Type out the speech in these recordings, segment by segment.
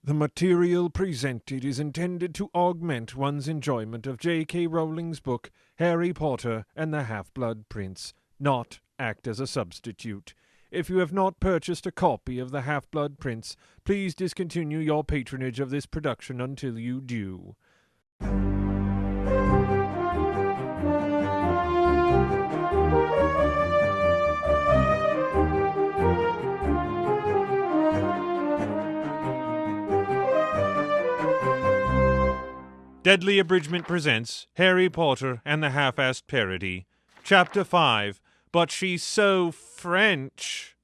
The material presented is intended to augment one's enjoyment of J.K. Rowling's book, Harry Potter and the Half-Blood Prince, not act as a substitute. If you have not purchased a copy of the Half-Blood Prince, please discontinue your patronage of this production until you do. Deadly Abridgment presents Harry Potter and the Half-Assed Parody. Chapter 5, But She's So French.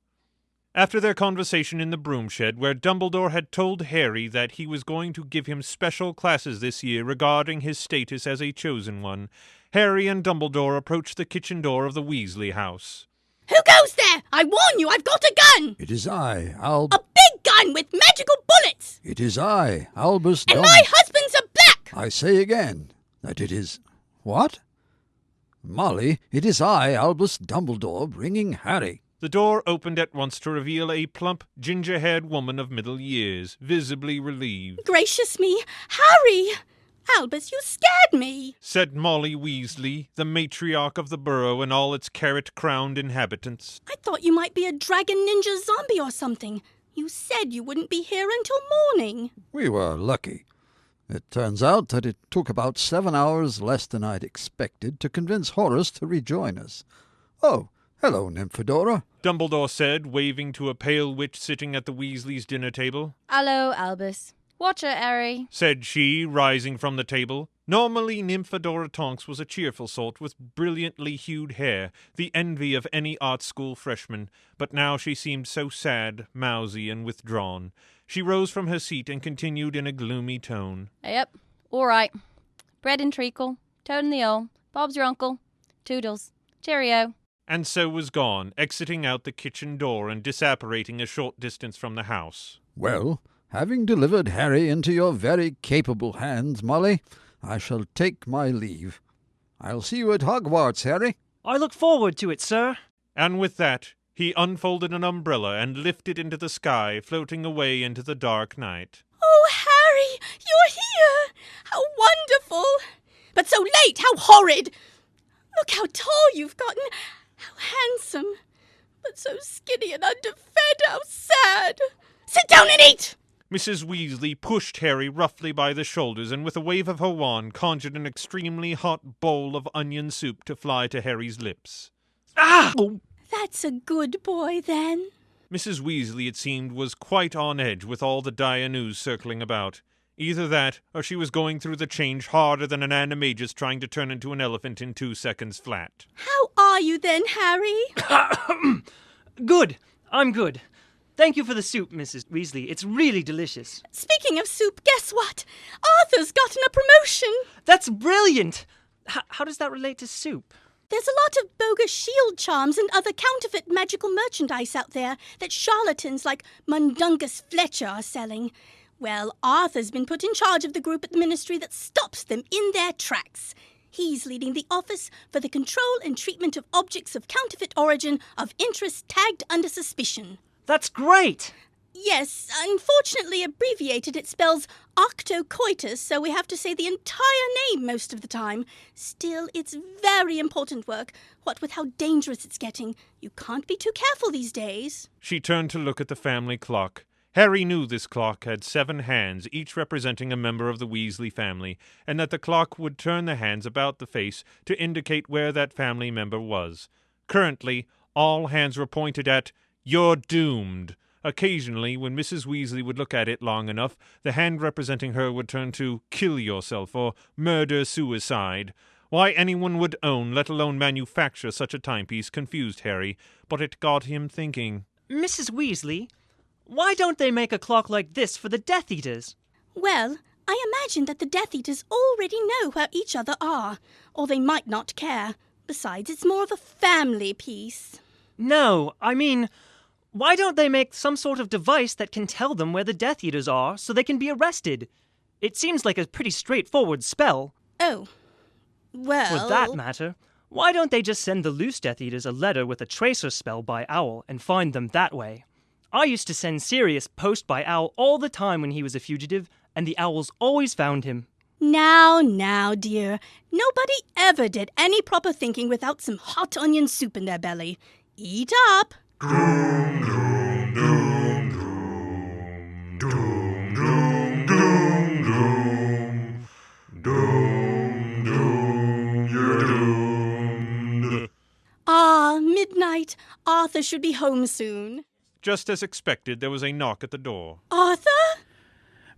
After their conversation in the broom shed, where Dumbledore had told Harry that he was going to give him special classes this year regarding his status as a chosen one, Harry and Dumbledore approached the kitchen door of the Weasley house. Who goes there? I warn you, I've got a gun! It is I, A big gun with magical bullets! It is I, Albus And my husband's a black! I say again that it is... What? Molly, it is I, Albus Dumbledore, bringing Harry. The door opened at once to reveal a plump, ginger-haired woman of middle years, visibly relieved. Gracious me, Harry! Albus, you scared me, said Molly Weasley, the matriarch of the burrow and all its carrot-crowned inhabitants. I thought you might be a dragon ninja zombie or something. You said you wouldn't be here until morning. We were lucky. It turns out that it took about 7 hours less than I'd expected to convince Horace to rejoin us. Oh, hello, Nymphadora, Dumbledore said, waving to a pale witch sitting at the Weasleys' dinner table. Hello, Albus. Watch it, Harry, said she, rising from the table. Normally, Nymphadora Tonks was a cheerful sort with brilliantly hued hair, the envy of any art school freshman, but now she seemed so sad, mousy, and withdrawn. She rose from her seat and continued in a gloomy tone. Yep, all right. Bread and treacle, Toad and the Owl, Bob's your uncle, Toodles, cheerio. And so was gone, exiting out the kitchen door and disapparating a short distance from the house. Well, having delivered Harry into your very capable hands, Molly, I shall take my leave. I'll see you at Hogwarts, Harry. I look forward to it, sir. And with that, he unfolded an umbrella and lifted into the sky, floating away into the dark night. Oh, Harry, you're here! How wonderful! But so late, how horrid! Look how tall you've gotten, how handsome. But so skinny and underfed, how sad! Sit down and eat! Mrs. Weasley pushed Harry roughly by the shoulders and with a wave of her wand conjured an extremely hot bowl of onion soup to fly to Harry's lips. Ah! That's a good boy, then. Mrs. Weasley, it seemed, was quite on edge with all the dire news circling about. Either that, or she was going through the change harder than an animagus trying to turn into an elephant in 2 seconds flat. How are you then, Harry? Good. I'm good. Thank you for the soup, Mrs. Weasley. It's really delicious. Speaking of soup, guess what? Arthur's gotten a promotion. That's brilliant! How does that relate to soup? There's a lot of bogus shield charms and other counterfeit magical merchandise out there that charlatans like Mundungus Fletcher are selling. Well, Arthur's been put in charge of the group at the ministry that stops them in their tracks. He's leading the Office for the Control and Treatment of Objects of Counterfeit Origin of Interest Tagged Under Suspicion. That's great! Yes, unfortunately abbreviated it spells octocoitus, so we have to say the entire name most of the time. Still, it's very important work, what with how dangerous it's getting. You can't be too careful these days. She turned to look at the family clock. Harry knew this clock had 7 hands, each representing a member of the Weasley family, and that the clock would turn the hands about the face to indicate where that family member was. Currently, all hands were pointed at, "You're doomed." Occasionally, when Mrs. Weasley would look at it long enough, the hand representing her would turn to "kill yourself" or "murder-suicide." Why anyone would own, let alone manufacture, such a timepiece confused Harry, but it got him thinking. Mrs. Weasley, why don't they make a clock like this for the Death Eaters? Well, I imagine that the Death Eaters already know where each other are, or they might not care. Besides, it's more of a family piece. No, I mean, why don't they make some sort of device that can tell them where the Death Eaters are so they can be arrested? It seems like a pretty straightforward spell. Oh, well... For that matter, why don't they just send the loose Death Eaters a letter with a tracer spell by Owl and find them that way? I used to send Sirius post by owl all the time when he was a fugitive, and the owls always found him. Now, dear. Nobody ever did any proper thinking without some hot onion soup in their belly. Eat up. Ah, midnight. Arthur should be home soon. Just as expected, there was a knock at the door. Arthur?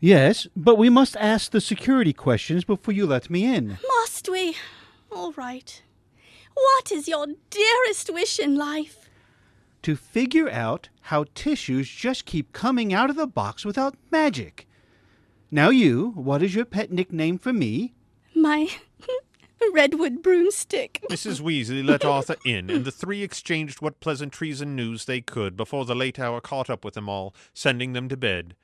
Yes, but we must ask the security questions before you let me in. Must we? All right. What is your dearest wish in life? To figure out how tissues just keep coming out of the box without magic. Now what is your pet nickname for me? My redwood broomstick. Mrs. Weasley let Arthur in, and the three exchanged what pleasantries and news they could before the late hour caught up with them all, sending them to bed.